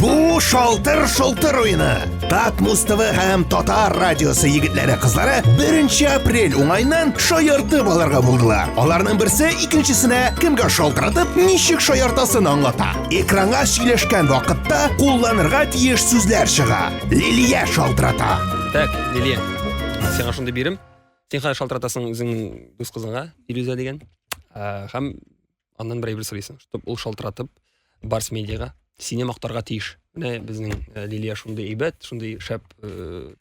Bu Шалтыр oyunu. Так Муз-ТВ һәм Татар радиосы егетләре кызлары 1 апрель уңайнан шаяртып алырга булдылар. Аларның берсе икенчесенә кемгә шалтыратып, ничек шаяртасын аңлата. Экранга сөйләшкән вакытта кулланырга тиеш сүзләр чыга. Лилия шалтырата. Так, Лилия, сен ашынды берім. Сен қай шалтыратасың өзің дос қызыңа, Илюза деген. Һәм андан бір сұрайсың, чтобы ол шалтыратып Барс медиаға сине мақтарға тиіш. Міне біздің Лилия шундай ибет, шундай шәп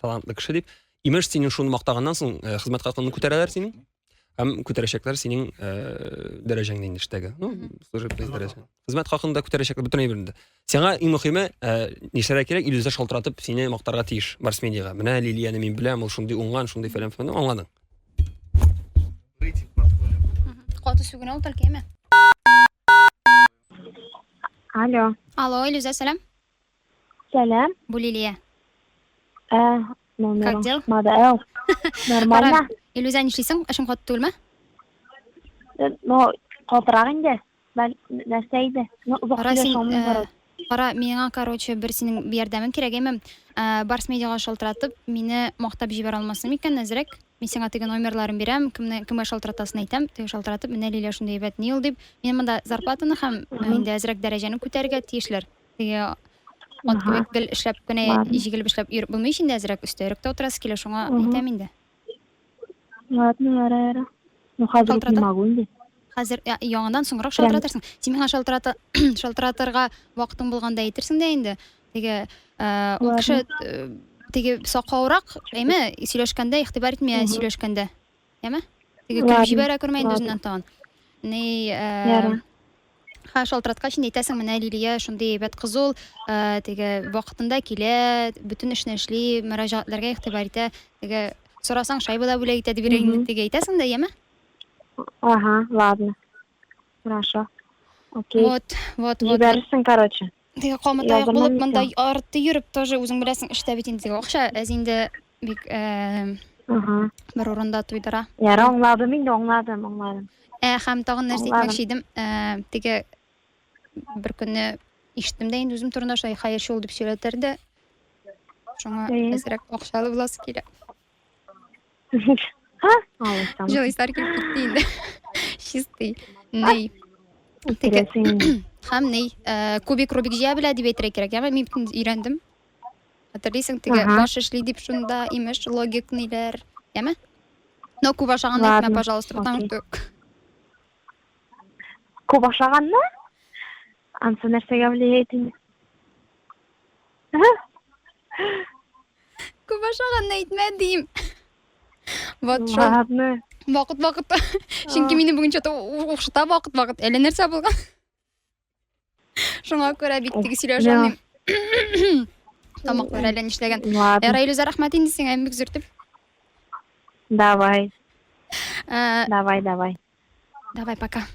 талантлы кіші деп. Имеш сенің шуны мақтағаннан соң қызмет хақын көтерәләр сенің. Һәм көтерәчәкләр сенің дәрәҗәңдә инде эштәге. Служебный дәрәҗә. Қызмет хақында көтерәчәкләр бөтен әйберендә. Сиңа иң мөһиме нишләргә кирәк? Илюза шалтыратып сине мақтарға тиеш Барс медиаға. Менә Лилияны мин беләм, ул шундый уңган, шундый фәлән аңладың. Каты сүгенә ул тәлкәме? Алло, Илюза, сәлам. Сәлам. Бу Лилия. Как дела? Нормально. Илюза, нишлисең? Эшең каты түгелме? Катырак инде. Нәрсә иде? Кара, миңа, короче, бер синең ярдәмең кирәк име. Барс медиага шалтыратып, мине мактап җибәрә алмасын микән әзрәк? Мин сиңа теге номерларын бирәм, кемгә шалтыратасын әйтәм, теге шалтыратып, менә Лилия шундый әйбәт ни ул дип, мин монда зарплатаны һәм инде әзрәк дәрәҗәне күтәрергә тиешләр. Теге ат кебек гел эшләп кенә җигелеп эшләп йөреп булмый инде әзрәк өстәрәктә утырасы килә, шуңа әйтәм инде. Ладно, хәзер не могу инде. Хәзер яңадан соңрак шалтыратырсың. Син миңа шалтыратырга вакытың булганда әйтерсең дә инде. Теге ул кеше теге сакаурак, әйме, сөйләшкәндә игътибар итмә сөйләшкәндә. Яме? Теге күп җибәрә күрмәйди үзеннән тагын. Шалтыраткач инде әйтәсең, менә Лилия шундый әйбәт кыз ул, теге вакытында килә, бөтен эшне эшли, мөрәҗәгатьләргә игътибар итә. Теге сорасаң шайба да бүләк итә дип теге әйтәсең дә, яме? Ага, ладно. Хорошо. Окей. Вот. Җибәрсен, короче. Теге камыта булып монда арты йөреп тоже үзең беләсең эштә бит инде акча, әз инде бик бер урында туйдыра. Яра, аңладым. Һәм тагын нәрсә әйтмәкче идем. Теге бер көнне ишеттем дә инде үзем турында шулай хәерче ул дип сөйләттерде. Шуңа әзрәк акчалы буласы килә. Җылыслар килеп китте инде. Чистый. Ней. Һәм ней. Кубик Рубик җыя белә дип әйтергә кирәк. Яме мин өйрәндем. Хәтерлисең, теге баш эшли дип шунда имеш логик ниләр. Яме? Но күп ашаганда әйтмә, пожалуйста, потому что Күп ашаганны? Ансы нәрсәгә влияет инде? Күп ашаганны әйтмә дим. Вот шул. Ладно. Вакыт. Чөнки мине бүгенчә укшыта вакыт. Әле нәрсә булган? Шуңа күрә бик теге сөйләшәм. Тамаклар әле нишләгән. Илюза, рәхмәт инде сиңа бик зур дип. Давай, Давай, давай. пока.